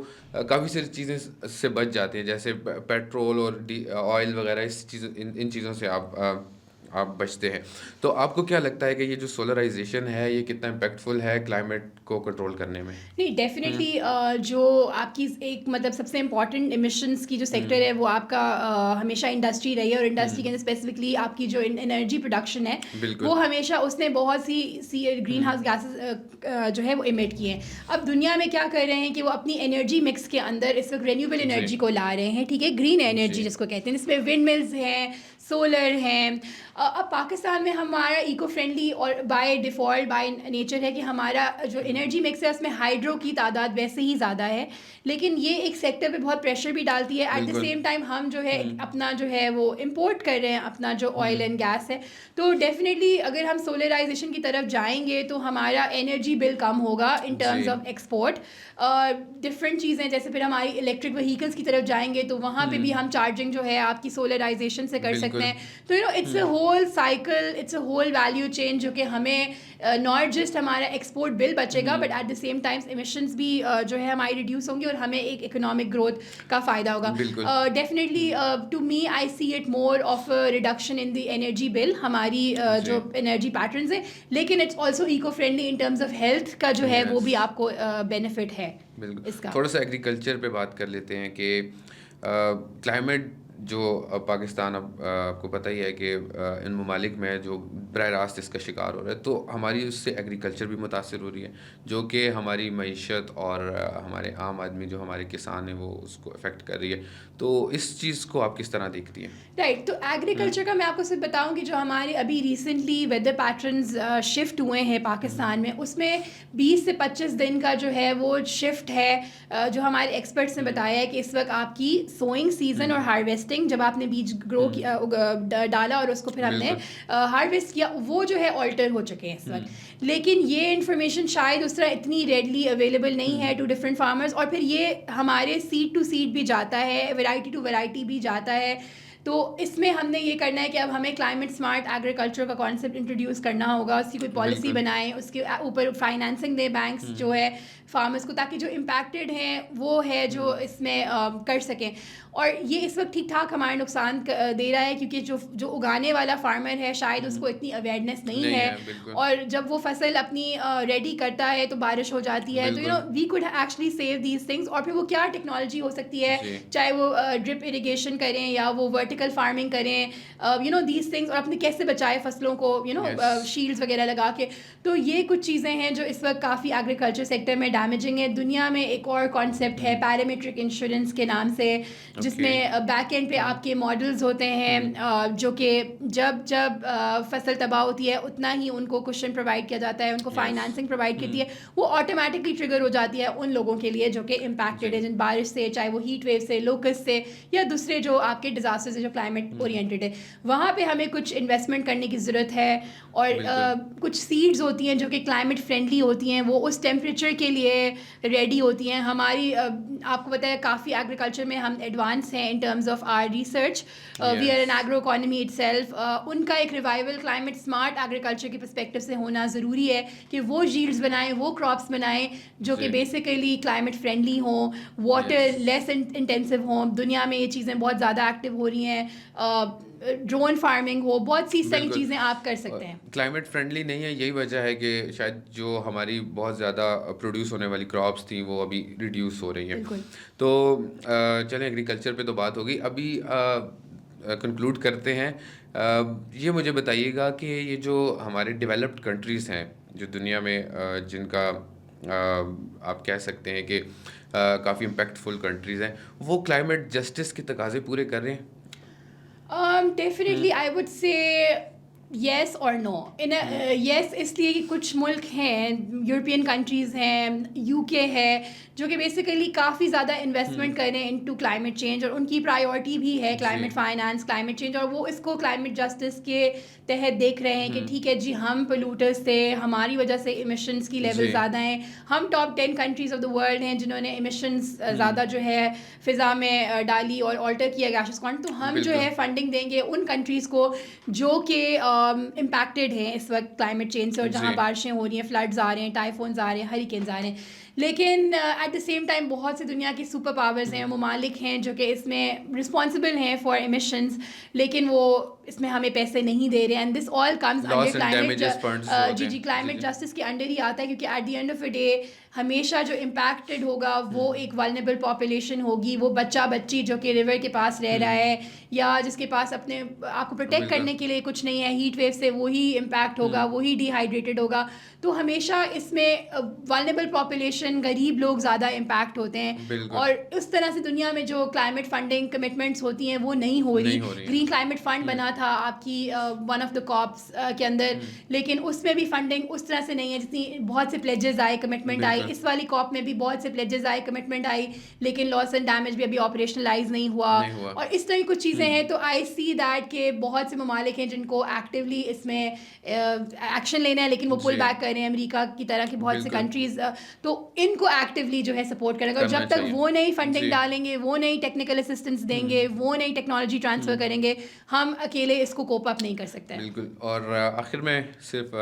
काफ़ी सारी चीज़ें से बच जाते हैं, जैसे पेट्रोल और ऑयल वगैरह इस चीज़ इन चीज़ों से आप बचते हैं। तो आपको क्या लगता है कि ये जो सोलराइज़ेशन है ये कितना इम्पैक्टफुल है क्लाइमेट को कंट्रोल करने में? नहीं, हुँ, डेफ़िनेटली जो आपकी एक मतलब सबसे इम्पोर्टेंट इमिशंस की जो सेक्टर हुँ, है वो आपका हमेशा इंडस्ट्री रही है, और इंडस्ट्री के हुँ, अंदर स्पेसिफिकली आपकी जो एनर्जी प्रोडक्शन है, वो बिल्कुल। हमेशा उसने बहुत सी ग्रीन हुँ, हाउस गैसेस जो है वो इमिट किए हैं। अब दुनिया में क्या कर रहे हैं कि वो अपनी एनर्जी मिक्स के अंदर इस वक्त रिन्यूएबल जी, एनर्जी को ला रहे हैं, ठीक है, ग्रीन एनर्जी जी, जिसको कहते हैं, जिसमें विंड मिल्स हैं, सोलर हैं। अब पाकिस्तान में हमारा इको फ्रेंडली और बाय डिफ़ॉल्ट बाय नेचर है कि हमारा जो हुँ, एनर्जी मिक्स है उसमें हाइड्रो की तादाद वैसे ही ज़्यादा है, लेकिन ये एक सेक्टर पे बहुत प्रेशर भी डालती है। एट द बिल्कुल। सेम टाइम हम जो है हुँ, अपना जो है वो इम्पोर्ट कर रहे हैं अपना जो हुँ, ऑयल एंड गैस है। तो डेफिनेटली अगर हम सोलराइजेशन की तरफ जाएंगे तो हमारा एनर्जी बिल कम होगा इन जी, टर्म्स ऑफ एक्सपोर्ट। डिफरेंट चीज़ें, जैसे फिर हमारी इलेक्ट्रिक व्हीकल्स की तरफ जाएंगे तो वहाँ पे भी हुँ, हम चार्जिंग जो है आपकी सोलराइजेशन से कर सकते बिल्कुल। हैं। तो it's a um, whole cycle, it's a whole value chain, जो कि हमें नॉट जस्ट हमारा एक्सपोर्ट बिल बचेगा, but um, at the same times emissions भी जो है हमारी रिड्यूस होंगी, और हमें एक इकोनॉमिक ग्रोथ का फ़ायदा होगा। बिल्कुल। Definitely um, to me I see it more of a reduction in the energy bill, हमारी जी, जो एनर्जी पैटर्न्स है, लेकिन it's also eco friendly in terms of health का जो है वो यस। भी आपको बेनिफिट है बिल्कुल। इसका। थोड़ा-सा एग्रीकल्चर पे बात कर लेते हैं कि क्लाइमेट जो पाकिस्तान अब आपको पता ही है कि इन ममालिक में जो बरह रास्त इसका शिकार हो रहा है, तो हमारी उससे एग्रीकल्चर भी मुतासिर हो रही है, जो कि हमारी मईशत और हमारे आम आदमी जो हमारे किसान हैं, वो उसको अफ़ेक्ट कर रही है। तो इस चीज़ को आप किस तरह देखती हैं? राइट, तो हुँ, एग्रीकल्चर का मैं आपको सिर्फ बताऊं कि जो हमारे अभी रिसेंटली वेदर पैटर्न्स शिफ्ट हुए हैं हुँ, पाकिस्तान में, उसमें 20 से 25 दिन का जो है वो शिफ्ट है। जो हमारे एक्सपर्ट्स ने हुँ, बताया है कि इस वक्त आपकी सोइंग सीजन और हुँ, हार्वेस्टिंग, जब आपने बीज ग्रो हुँ, किया डाला और उसको फिर हमने बिल्कुल। हार्वेस्ट किया, वो जो है ऑल्टर हो चुके हैं इस हुँ, वक्त। लेकिन ये इन्फॉर्मेशन शायद उस तरह इतनी रेडली अवेलेबल नहीं हुँ, है टू डिफरेंट फार्मर्स, और फिर ये हमारे सीड टू सीड भी जाता है, वैरायटी टू वैरायटी भी जाता है। तो इसमें हमने ये करना है कि अब हमें क्लाइमेट स्मार्ट एग्रीकल्चर का कॉन्सेप्ट इंट्रोड्यूस करना होगा, उसकी कोई पॉलिसी बिल्कुल। बनाएं, उसके ऊपर फाइनेंसिंग दें बैंक्स हुँ, जो है फार्मर्स को, ताकि जो इम्पैक्टेड हैं वो है जो हुँ, इसमें कर सकें। और ये इस वक्त ठीक ठाक हमारे नुकसान दे रहा है, क्योंकि जो जो उगाने वाला फार्मर है शायद हुँ, उसको इतनी अवेयरनेस नहीं नहीं है, है, बिल्कुल। और जब वो फसल अपनी रेडी करता है तो बारिश हो जाती है, तो बिल्कुल, we could actually save these things. और फिर वो क्या टेक्नोलॉजी हो सकती है, जी, चाहे वो ड्रिप इरिगेशन करें या वो वर्टिकल फार्मिंग करें, दीज थिंग्स, और अपने कैसे बचाए फसलों को यस, शील्ड्स वगैरह लगा के। तो ये कुछ चीज़ें हैं जो इस वक्त काफ़ी एग्रीकल्चर सेक्टर में डैमेजिंग है। दुनिया में एक और कॉन्सेप्ट है पैरामीट्रिक इंश्योरेंस के नाम से, जिसमें बैक एंड पे आपके मॉडल्स होते हैं जो कि जब जब फसल तबाह होती है उतना ही उनको कुशन प्रोवाइड किया जाता है, उनको फाइनेंसिंग प्रोवाइड करती है, वो ऑटोमेटिकली ट्रिगर हो जाती है उन लोगों के लिए जो कि इम्पैक्टेड है जिन बारिश से, चाहे वो हीट वेव से, लोकस से, या दूसरे जो आपके डिजास्टर्स है जो क्लाइमेट ओरिएंटेड है। वहाँ पे हमें कुछ इन्वेस्टमेंट करने की ज़रूरत है। और कुछ सीड्स होती हैं जो कि क्लाइमेट फ्रेंडली होती हैं, वो उस टेम्परेचर के लिए रेडी होती हैं। हमारी आपको पता है काफ़ी एग्रीकल्चर में हम एडवांस हैं in terms of our research, we are an agro economy itself. उनका एक रिवाइवल क्लाइमेट स्मार्ट एग्रीकल्चर के पर्सपेक्टिव से होना ज़रूरी है कि वो यील्ड्स बनाएं, वो क्रॉप्स बनाएं जो कि बेसिकली क्लाइमेट फ्रेंडली हों, वाटर लेस इंटेंसिव हों। दुनिया में ये चीज़ें बहुत ज़्यादा एक्टिव हो रही हैं, ड्रोन फार्मिंग हो, बहुत सी सारी चीज़ें आप कर सकते हैं। क्लाइमेट फ्रेंडली नहीं है, यही वजह है कि शायद जो हमारी बहुत ज़्यादा प्रोड्यूस होने वाली क्रॉप्स थी वो अभी रिड्यूस हो रही हैं। बिल्कुल। तो चलें, एग्रीकल्चर पे तो बात होगी, अभी कंक्लूड करते हैं। ये मुझे बताइएगा कि ये जो हमारे डेवलप्ड कंट्रीज़ हैं जो दुनिया में जिनका आप कह सकते हैं कि काफ़ी इम्पैक्टफुल कंट्रीज़ हैं, वो क्लाइमेट जस्टिस के तकाजे पूरे कर रहे हैं? Definitely I would say yes और नो। येस इसलिए कि कुछ मुल्क हैं, यूरोपियन कंट्रीज़ हैं, यूके है, जो कि बेसिकली काफ़ी ज़्यादा इन्वेस्टमेंट कर रहे हैं इनटू क्लाइमेट चेंज, और उनकी प्रायोरिटी भी है क्लाइमेट फाइनेंस, क्लाइमेट चेंज, और वो इसको क्लाइमेट जस्टिस के तहत देख रहे हैं कि ठीक है जी, हम पोल्यूटर्स थे, हमारी वजह से इमिशंस की लेवल ज़्यादा हैं, हम top 10 countries of the world हैं जिन्होंने इमिशंस ज़्यादा जो है फ़िज़ा में डाली और ऑल्टर किया गैसेस क्वांट, तो हम जो है फंडिंग देंगे उन कंट्रीज़ को जो कि इम्पैक्टेड हैं इस वक्त क्लाइमेट चेंज से, और जहाँ बारिशें हो रही हैं, फ्लड्स आ रहे हैं, टाइफोन्स आ रहे हैं, हरिकेन्स आ रहे हैं। लेकिन एट द सेम टाइम बहुत से दुनिया की सुपर पावर्स हैं, ममालिक हैं जो कि इसमें रिस्पॉन्सिबल हैं फॉर एमिशंस, लेकिन वो इसमें हमें पैसे नहीं दे रहे हैं। And this all comes under climate justice के अंडर ही आता है, क्योंकि at the end of the day हमेशा जो इम्पैक्टेड होगा वो एक वल्नरेबल पॉपुलेशन होगी, वो बच्चा बच्ची जो कि रिवर के पास रह रहा है, या जिसके पास अपने आप को प्रोटेक्ट करने के लिए कुछ नहीं है, हीट वेव से वही इम्पैक्ट होगा, वही डिहाइड्रेटेड होगा। तो हमेशा इसमें वल्नरेबल पॉपुलेशन, गरीब लोग ज़्यादा इम्पैक्ट होते हैं, और इस तरह से दुनिया में जो क्लाइमेट फंडिंग कमिटमेंट्स होती हैं वो नहीं हो रही। ग्रीन क्लाइमेट फंड बना था आपकी वन ऑफ द कॉप्स के अंदर, लेकिन उसमें भी फंडिंग उस तरह से नहीं है जितनी, बहुत से प्लेजेस आए, कमिटमेंट आई, इस वाली कॉप में भी बहुत से प्लेजेस आए, कमिटमेंट आई, लेकिन लॉस एंड डैमेज भी अभी ऑपरेशनलाइज नहीं हुआ। और इस तरह की कुछ चीज़ें हैं। तो आई सी दैट के बहुत से ममालिक हैं जिनको एक्टिवली इसमें एक्शन लेना है, लेकिन वो पुल बैक कर रहे हैं, अमेरिका की तरह की बहुत से कंट्रीज। तो इनको एक्टिवली जो है सपोर्ट करेंगे, और जब तक वो नई फंडिंग डालेंगे, वो नई टेक्निकल असिस्टेंस देंगे, वो नई टेक्नोलॉजी ट्रांसफ़र करेंगे, हम अकेले इसको कोप अप नहीं कर सकते। बिल्कुल। और आखिर में सिर्फ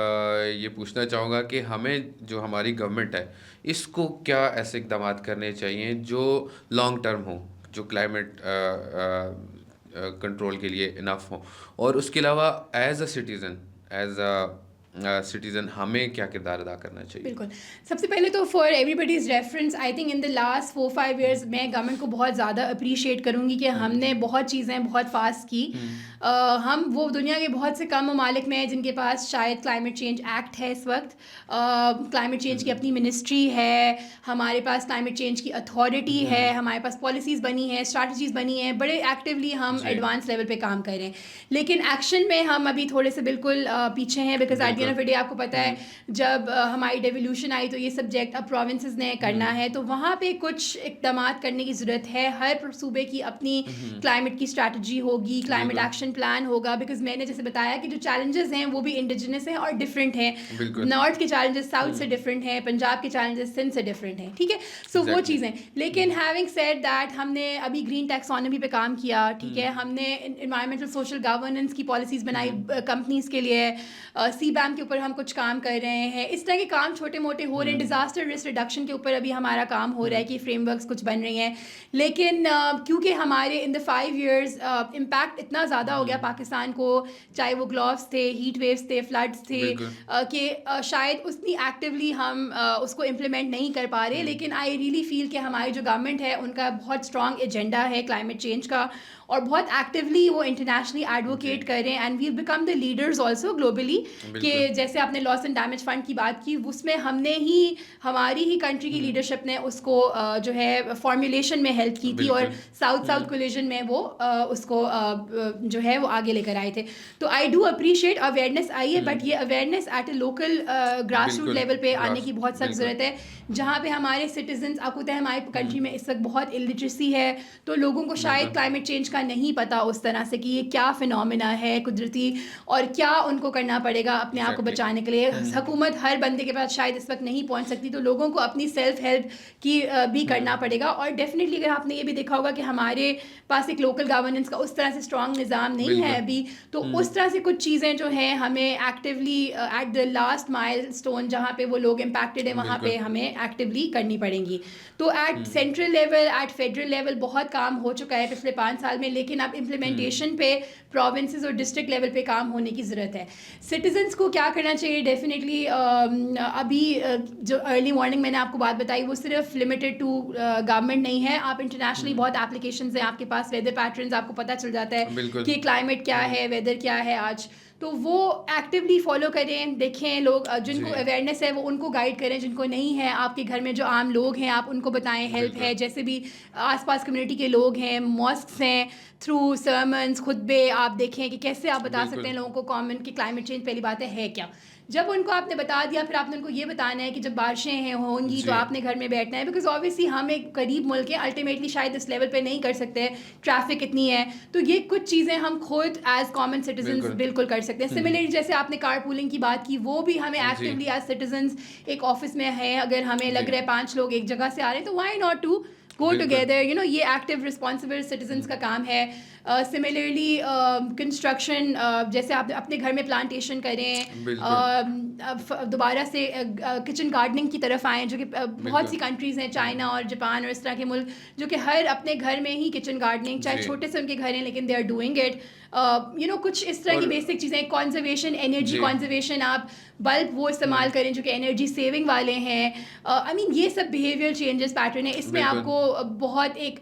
ये पूछना चाहूँगा कि हमें, जो हमारी गवर्नमेंट है, इसको क्या ऐसे इकदाम करने चाहिए जो लॉन्ग टर्म हो, जो क्लाइमेट कंट्रोल के लिए इनफ हो, और उसके अलावा एज अ सिटीज़न हमें क्या किरदार अदा करना चाहिए? बिल्कुल। सबसे पहले तो for everybody's reference, I think in the last 4-5 years मैं गवर्नमेंट को बहुत ज़्यादा अप्रिशिएट करूँगी कि हमने बहुत चीज़ें बहुत फास्ट की। हम वो दुनिया के बहुत से कम ममालिक में हैं जिनके पास शायद क्लाइमेट चेंज एक्ट है इस वक्त, क्लाइमेट चेंज की अपनी मिनिस्ट्री है, हमारे पास क्लाइमेट चेंज की अथॉरिटी है, हमारे पास पॉलिसीज़ बनी हैं, स्ट्रैटेजीज़ बनी हैं, बड़े एक्टिवली हम एडवांस लेवल पे काम कर रहे हैं। लेकिन एक्शन में हम अभी थोड़े से बिल्कुल पीछे हैं, because at the end of the day आपको पता है जब हमारी डेवोल्यूशन आई तो ये सब्जेक्ट अब प्रोविंसेस ने करना है, तो वहाँ पे कुछ इकदाम करने की ज़रूरत है। हर सूबे की अपनी क्लाइमेट की स्ट्रैटेजी होगी, क्लाइमेट एक्शन प्लान होगा, बिकॉज मैंने जैसे बताया कि जो चैलेंजेस हैं वो भी इंडिजिनस हैं और डिफरेंट हैं। नॉर्थ के चैलेंजेस साउथ से डिफरेंट हैं, पंजाब के चैलेंजेस सिंध से डिफरेंट हैं, ठीक है। सो वो चीज़ें, लेकिन हैविंग सेड दैट हमने अभी ग्रीन टैक्सोनॉमी पे काम किया, ठीक है, हमने इन्वायरमेंटल सोशल गवर्नेंस की पॉलिसीज़ बनाई कंपनीज़ के लिए, सी बैम के ऊपर हम कुछ काम कर रहे हैं, इस तरह के काम छोटे मोटे हो रहे हैं। डिज़ास्टर रिस्क रिडक्शन के ऊपर अभी हमारा काम हो रहा है कि फ्रेमवर्क्स कुछ बन रही हैं, लेकिन क्योंकि हमारे इन द 5 years इम्पैक्ट इतना ज़्यादा हो गया पाकिस्तान को, चाहे वो ग्लोव्स थे, हीट वेव्स थे, फ्लड्स थे, कि शायद उतनी एक्टिवली हम उसको इम्प्लीमेंट नहीं कर पा रहे। लेकिन आई रियली फील कि हमारी जो गवर्नमेंट है उनका बहुत स्ट्रॉन्ग एजेंडा है क्लाइमेट चेंज का, और बहुत एक्टिवली वो इंटरनेशनली एडवोकेट कर रहे हैं, and we become the leaders also globally कि जैसे आपने लॉस एंड डैमेज फंड की बात की, उसमें हमने ही हमारी ही कंट्री की लीडरशिप ने उसको जो है फॉर्मुलेशन में हेल्प की थी, और बिल्कुल। साउथ साउथ कोलिजन में वो उसको जो है वो आगे लेकर आए थे। तो आई डू अप्रिशिएट अवेयरनेस आई है, बट ये awareness at a local grass root बिल्कुल, लेवल पे आने ग्रास की बहुत सख्त बिल्कुल। ज़रूरत है, जहाँ पे हमारे सिटीजन्स, आपको पता है हमारी कंट्री में इस वक्त बहुत इलिटरेसी है, तो लोगों को शायद बिल्कुल। क्लाइमेट चेंज का नहीं पता उस तरह से कि ये क्या फिनोमिना है कुदरती, और क्या उनको करना पड़ेगा अपने आप को एग्ज़ैक्टली। बचाने के लिए। हुकूमत हर बंदे के पास शायद इस वक्त नहीं पहुंच सकती, तो लोगों को अपनी सेल्फ हेल्प की भी करना पड़ेगा। और डेफिनेटली अगर आपने ये भी देखा होगा कि हमारे पास एक लोकल गवर्नेंस का उस तरह से स्ट्रॉन्ग निज़ाम नहीं है बिल्कुल। अभी, तो उस तरह से कुछ चीज़ें जो हैं हमें actively at the last mile stone जहाँ पे वो लोग इम्पैक्टेड है वहाँ पे बिल्कुल। हमें एक्टिवली करनी पड़ेंगी। तो at central level, at federal level बहुत काम हो चुका है पिछले 5 साल में, लेकिन अब इम्प्लीमेंटेशन पे प्रोविंसेस और डिस्ट्रिक्ट लेवल पे काम होने की ज़रूरत है। सिटीजन्स को क्या करना चाहिए, डेफिनेटली अभी जो अर्ली वार्निंग मैंने आपको बात बताई वो सिर्फ लिमिटेड टू गवर्नमेंट नहीं है, आप इंटरनेशनली बहुत एप्लीकेशंस हैं आपके पास, वेदर पैटर्न्स आपको पता चल जाता है बिल्कुल। कि क्लाइमेट क्या है, वेदर क्या है आज, तो वो एक्टिवली फॉलो करें, देखें लोग जिनको जी। अवेयरनेस है वो उनको गाइड करें, जिनको नहीं है आपके घर में जो आम लोग हैं आप उनको बताएं, हेल्प बिल्कुल। है, जैसे भी आसपास कम्युनिटी के लोग हैं, मॉस्क्स हैं, थ्रू सर्मन्स खुतबे आप देखें कि कैसे आप बता सकते बिल्कुल। हैं लोगों को कॉमन कि क्लाइमेट चेंज पहली बात है क्या। जब उनको आपने बता दिया, फिर आपने उनको ये बताना है कि जब बारिशें हैं होंगी तो जी। आपने घर में बैठना है, बिकॉज ऑब्वियसली हम एक करीब मुल्क है, अल्टीमेटली शायद इस लेवल पे नहीं कर सकते, ट्रैफिक इतनी है, तो ये कुछ चीज़ें हम खुद एज कॉमन सिटीजन्स बिल्कुल। बिल्कुल कर सकते हैं। सिमिलरली जैसे आपने कार पूलिंग की बात की, वो भी हमें जी। एक्टिवली एज सिटीजन्स एक ऑफिस में है, अगर हमें लग जी। रहा है 5 लोग एक जगह से आ रहे हैं तो व्हाई नॉट टू गो बिल्कुल। टुगेदर, यू नो, ये एक्टिव रिस्पॉन्सिबल सिटीजन्स का काम है। सिमिलरली कंस्ट्रक्शन, जैसे आप अपने घर में प्लांटेशन करें, बिल्कुल। दोबारा से किचन गार्डनिंग की तरफ आएँ, जो कि बहुत सी बिल्कुल। कंट्रीज़ हैं, चाइना और जापान और इस तरह के मुल्क, जो कि हर अपने घर में ही किचन गार्डनिंग, चाहे जी। छोटे से उनके घर हैं लेकिन they are doing it, you know, कुछ इस तरह की और बेसिक चीज़ें, कॉन्जर्वेशन, एनर्जी जी। कॉन्जर्वेशन, आप बल्ब वो इस्तेमाल करें जो कि एनर्जी सेविंग वाले हैं। आई मीन ये सब बिहेवियर चेंजेस पैटर्न है, इसमें बिल्कुल। आपको बहुत एक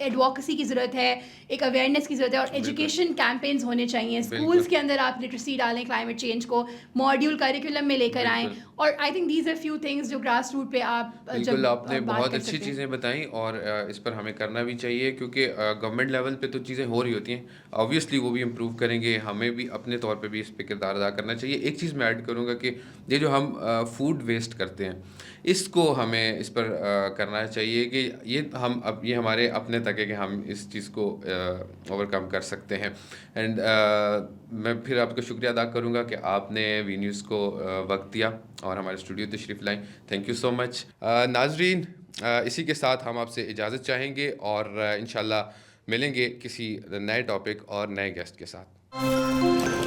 एडवोकेसी की ज़रूरत है, एक अवेयरनेस की ज़रूरत है, और बिल्कुल। एजुकेशन कैंपेन्स होने चाहिए स्कूल्स बिल्कुल। के अंदर। आप लिटरेसी डालें, क्लाइमेट चेंज को मॉड्यूल करिकुलम में लेकर आएँ, बिल्कुल। और I think these are few things जो ग्रास रूट पे आप बिल्कुल, जब आपने बात बहुत कर अच्छी सकते हैं। चीज़ें बताई और इस पर हमें करना भी चाहिए क्योंकि गवर्नमेंट लेवल पे तो चीज़ें हो रही होती हैं। ऑब्वियसली वो भी इम्प्रूव करेंगे, हमें भी अपने तौर पे भी इस पे किरदार अदा करना चाहिए। एक चीज़ मैं ऐड करूँगा कि ये जो हम फूड वेस्ट करते हैं, इसको हमें इस पर करना चाहिए कि ये हमारे अपने तक है कि हम इस चीज़ को ओवरकम कर सकते हैं। एंड मैं फिर आपका शुक्रिया अदा करूँगा कि आपने वी न्यूज़ को वक़्त दिया और हमारे स्टूडियो तशरीफ़ लाई। Thank you so much. नाज़रीन, इसी के साथ हम आपसे इजाज़त चाहेंगे और इंशाल्लाह मिलेंगे किसी नए टॉपिक और नए गेस्ट के साथ।